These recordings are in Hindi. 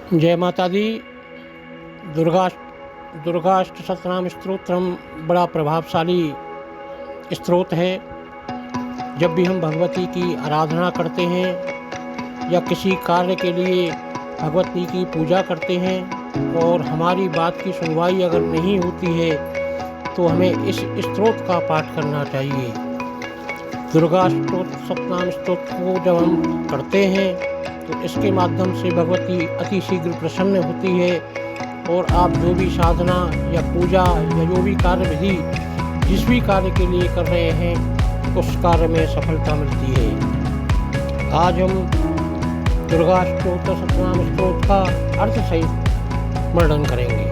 जय माता दी। दुर्गाष्ट सतनाम स्तोत्रम बड़ा प्रभावशाली स्तोत्र है। जब भी हम भगवती की आराधना करते हैं या किसी कार्य के लिए भगवती की पूजा करते हैं और हमारी बात की सुनवाई अगर नहीं होती है तो हमें इस स्तोत्र का पाठ करना चाहिए। दुर्गा सतनाम स्तोत्र को जब हम करते हैं तो इसके माध्यम से भगवती अति शीघ्र प्रसन्न होती है और आप जो भी साधना या पूजा या जो भी कार्य विधि जिस भी कार्य के लिए कर रहे हैं उस कार्य में सफलता मिलती है। आज हम दुर्गा स्तोत्र सतनाम स्तोत्र का अर्थ सहित वर्णन करेंगे।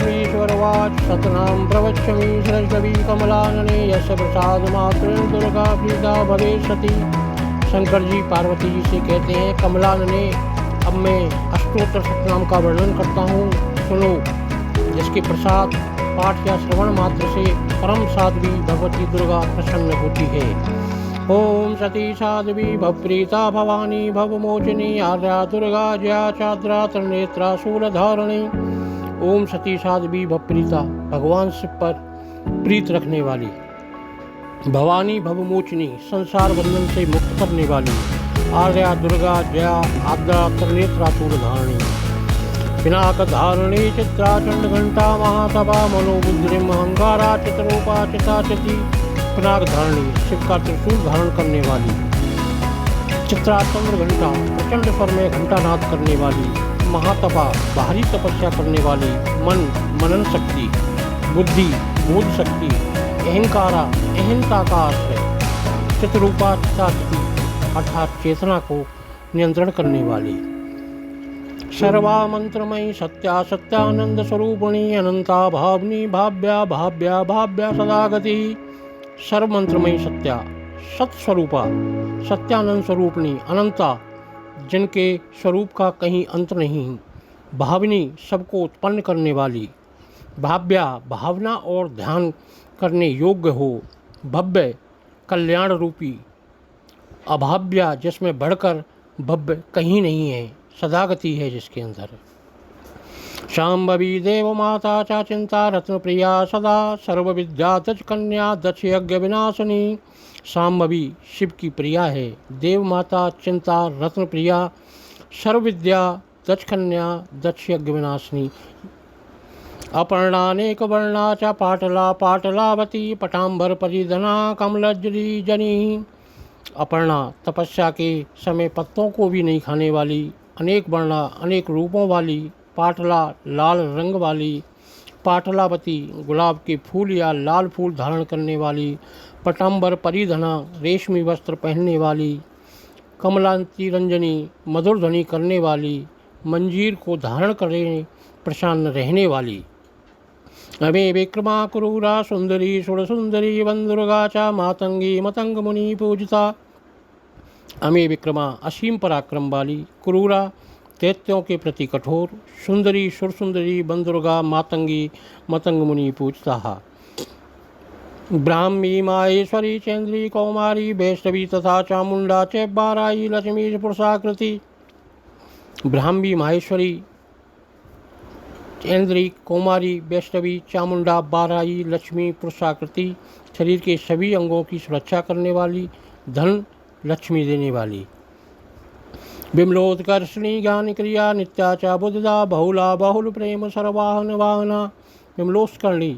ईश्वरवाच सतनाम प्रवक्ष्यामि सरस्वती कमलानने यस्य प्रसाद मात्र दुर्गा प्रीता भवेष्यति। शंकर जी पार्वती जी से कहते हैं, कमलानने अब मैं अष्टोत्तर सतनाम का वर्णन करता हूँ, सुनो। जिसके प्रसाद पाठ या श्रवण मात्र से परम साध्वी भगवती दुर्गा प्रसन्न होती है। ओम सती साध्वी भवप्रीता भवानी भवमोचिनी आर्या दुर्गा जया चाद्रा त्रिनेत्रा शूलधारिणी। ओम सती साध्वी भवप्रीता भगवान शिव पर प्रीत रखने वाली, भवानी भवमोचिनी संसार बंधन से मुक्त करने वाली, आर्या दुर्गा जया आद्रा त्रिनेत्रा शूलधारिणी, पिनाक धारिणी चित्रा चंड घंटा महासभा मनोबुद्धिम अहंकारा चित्रूपा चिताचिति। पिनाक धारिणी शिव का त्रिशूल धारण करने वाली, चित्रा चंद्र घंटा प्रचंड स्वर में घंटानाद करने वाली, महातपा बाहरी तपस्या करने वाली, मनन शक्ति, बुद्धि बोध शक्ति, अहंकारा अहंता का अर्थ है, चित्रूपा चिताचिति अर्थात चेतना को नियंत्रण करने वाली, सर्वा मंत्रमयी सत्या सत्यानंद स्वरूपिणी अनंता भावनी भाव्या भाव्या भाव्या सदा गति। सर्व मंत्रमयी सत्या सत्स्वरूपा सत्यानंद स्वरूपिणी अनंता जिनके स्वरूप का कहीं अंत नहीं, भावनी सबको उत्पन्न करने वाली, भाव्या भावना और ध्यान करने योग्य हो, भव्य कल्याण रूपी, अभाव्या जिसमें बढ़कर भव्य कहीं नहीं है, सदागति है जिसके अंदर। शांभवी देव माता चा चिंता रत्न प्रिया सदा सर्व विद्या दक्ष कन्या दक्ष यज्ञ विनाशिनी। शांभवी शिव की प्रिया है, देव माता चिंता रत्न प्रिया सर्व विद्या दक्ष कन्या दक्ष यज्ञ विनाशिनी। अपर्णानेक वर्णा चा पाटला पाटलावती पटांबर परिधना कमलजरी जनी। अपर्णा तपस्या के समय पत्तों को भी नहीं खाने वाली, अनेक वर्णा अनेक रूपों वाली, पाटला लाल रंग वाली, पाटलावती गुलाब के फूल या लाल फूल धारण करने वाली, पटांबर परिधना रेशमी वस्त्र पहनने वाली, कमलांती रंजनी मधुर ध्वनि करने वाली, मंजीर को धारण करने प्रसन्न रहने वाली। अमे विक्रमा क्रूरा सुंदरी सुर सुंदरी वंदुर्गा चा मातंगी मतंग मुनि पूजिता। अमे विक्रमा असीम पराक्रम वाली, क्रूरा दैत्यों के प्रति कठोर, सुंदरी सुर सुंदरी बंदुर्गा मातंगी मतंग मुनि पूजता। ब्राह्मी माहेश्वरी चैन्द्री कौमारी वैष्णवी तथा चामुंडा चैबाराई लक्ष्मी पुरुषाकृति। ब्राह्मी माहेश्वरी चैन्द्री कौमारी वैष्णवी चामुंडा बाराई लक्ष्मी पुरुषाकृति, शरीर के सभी अंगों की सुरक्षा करने वाली, धन लक्ष्मी देने वाली। विमलोत्कर्षणी ज्ञान क्रिया नित्याचा बुद्धदा बहुला बहुल प्रेम सर्वाहन वाहना। विमलोत्कर्णी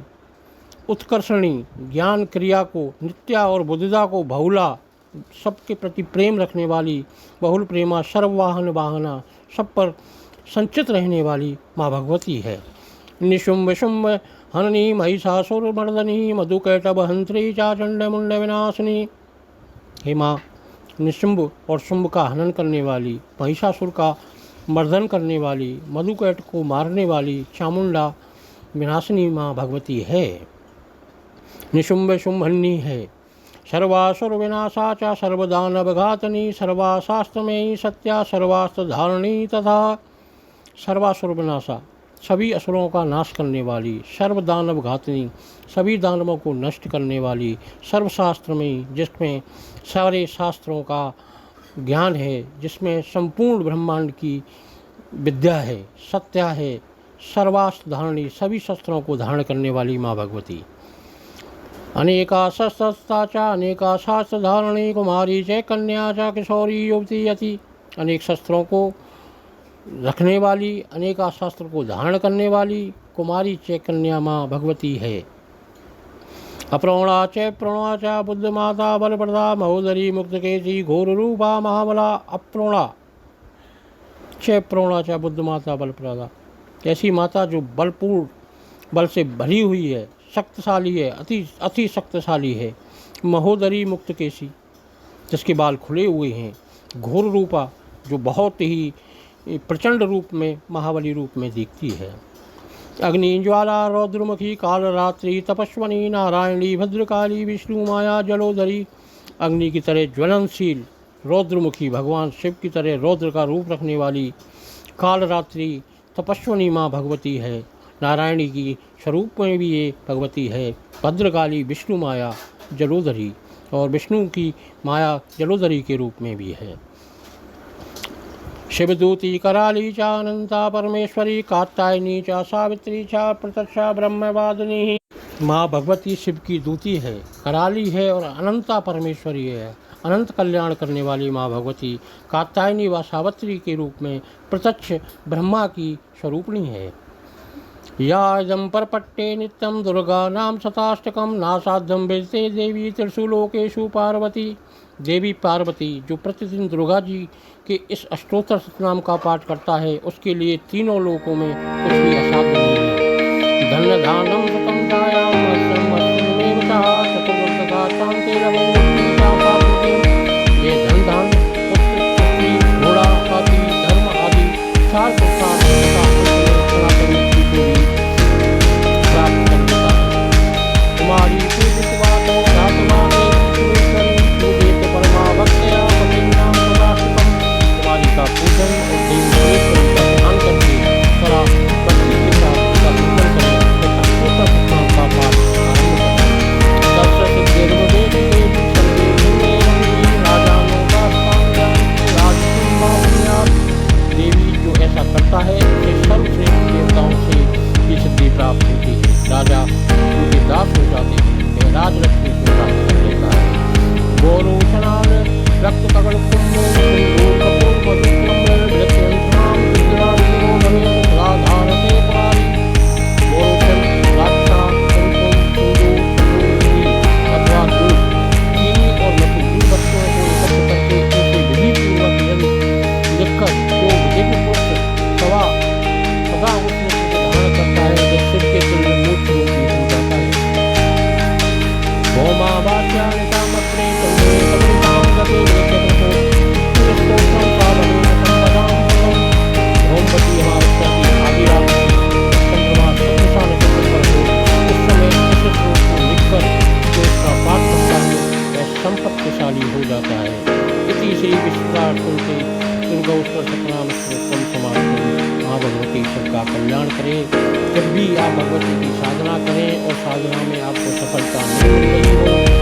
उत्कर्षणी ज्ञान क्रिया को, नित्या और बुद्धदा को, बहुला सबके प्रति प्रेम रखने वाली, बहुल प्रेमा सर्ववाहन वाहना सब पर संचित रहने वाली माँ भगवती है। निशुंभ शुंभ हननी महिषासुर मर्दनी मधुकैटभ हंत्री चाचंड मुंड विनाशिनी। हे माँ, निशुंभ और शुंभ का हनन करने वाली, महिषासुर का मर्दन करने वाली, मधुकैट को मारने वाली चामुंडा विनाशिनी माँ भगवती है। निशुंभ शुंभन्नी है, सर्वासुर विनाशा चा सर्वदानव घातनी, सर्वाशास्त्रमेयी सत्या सर्वास्त्र धारणी तथा। सर्वासुर विनाशा सभी असुरों का नाश करने वाली, सर्वदानव घातनी सभी दानवों को नष्ट करने वाली, सर्वशास्त्र में जिसमें सारे शास्त्रों का ज्ञान है, जिसमें संपूर्ण ब्रह्मांड की विद्या है, सत्या है, सर्वास्त्र धारणी, सभी शस्त्रों को धारण करने वाली माँ भगवती। अनेका शस्त्रस्ता च अनेका शास्त्र धारणी कुमारी च कन्या च किशोरी युवती यति। अनेक शस्त्रों को रखने वाली, अनेका शास्त्र को धारण करने वाली कुमारी च कन्या माँ भगवती है। अप्रोणा च प्रणा च बुद्ध माता बलप्रदा महोदरी मुक्तकेशी घोर रूपा महाबला। अप्रोणा च प्रोणा च बुद्ध माता बलप्रदा, ऐसी माता जो बलपूर्ण, बल से भरी हुई है, शक्तिशाली है, अति शक्तिशाली है। महोदरी मुक्तकेशी, जिसके बाल खुले हुए हैं। घोर रूपा, जो बहुत ही प्रचंड रूप में, महाबली रूप में दिखती है। अग्नि ज्वाला रौद्रमुखी कालरात्रि तपस्वनी नारायणी भद्रकाली विष्णु माया जलोदरी। अग्नि की तरह ज्वलनशील, रौद्रमुखी, भगवान शिव की तरह रौद्र का रूप रखने वाली कालरात्रि तपस्वनी माँ भगवती है। नारायणी की स्वरूप में भी ये भगवती है। भद्रकाली विष्णु माया जलोदरी, और विष्णु की माया जलोदरी के रूप में भी है। शिवदूती कराली च अनंता परमेश्वरी कात्यायनी च सावित्री च प्रत्यक्षा ब्रह्मवादिनी। माँ भगवती शिव की दूती है, कराली है और अनंता परमेश्वरी है। अनंत कल्याण करने वाली माँ भगवती कात्यायनी व सावित्री के रूप में प्रत्यक्ष ब्रह्मा की स्वरूपणी है। या इदं परपट्टे नित्यं दुर्गा नाम शताष्टकम नासाध्यम विदते देवी त्रिषु लोकेषु पार्वती। देवी पार्वती जो प्रतिदिन दुर्गा जी के इस अष्टोत्तर शतनाम का पाठ करता है, उसके लिए तीनों लोकों में कुछ भी असाध्य नहीं है। धन धानम सतम दायाम वस्त्रम वस्त्रमेव च चतुर्दशा शांतिरवं ये धन धान, पुत्र, पुत्री, घोड़ा, हाथी, धर्म आदि चार पुरुषार्थ सनातनी की पूरी प्राप्त कर देता है। कुमारी पूजितवा तो धातुमा परमावक्तया पतिनाम सदाशिवम। कुमारी का पूजन और देवी का ध्यान करके थोड़ा भक्ति के साथ उसका पूजन करें तथा अष्टोत्तर शतनाम का पाठ आरंभ करें। दर्शक देवदेव देवी सर्वे राजानों का देवी जो ऐसा करता है उसे सर्वश्रेष्ठ देवताओं से भी सिद्धि प्राप्त होती है। राजा उनके दास हो जाते हैं, वह राजलक्ष्मी को प्राप्त कर लेता है। गौरोचनाल रक्त कगड़ कुंभ सिंदूर कपूर मधुक्रम विलक्षणाम विद्याधिनो नवे राधारते पुरारी। गौरोचन, द्राक्षा, कुमकुम, सिंदूर अथवा दूध, चीनी और मधु, इन वस्तुओं को एकत्र करके उनसे विधिपूर्वक लिखकर जो विधिक पुरुष सदा उसमें धारण करता है, जो शिव के तुल्य मूर्ति रूपी हो जाता है। भौमा वाच्यानि सामग्रे तन्मे कमलिकां गते वृक्षप्रतो स्तोत्रं सावधेन संपदां सुखं। भौमपति अमावस्या की आधी रात चंद्रमा सतृषा नक्षत्र पर हो, उस समय इस श्लोक को लिखकर जो उसका पाठ करता है वह संपत्तिशाली हो जाता है। इति श्री विष्णुपुराणे दुर्गोत्तर शतनाम स्तोत्रम समाप्त। माँ भगवती सबका कल्याण करें। जब भी आप भगवती की साधना करें और साधना में आपको सफलता मिल रही हो,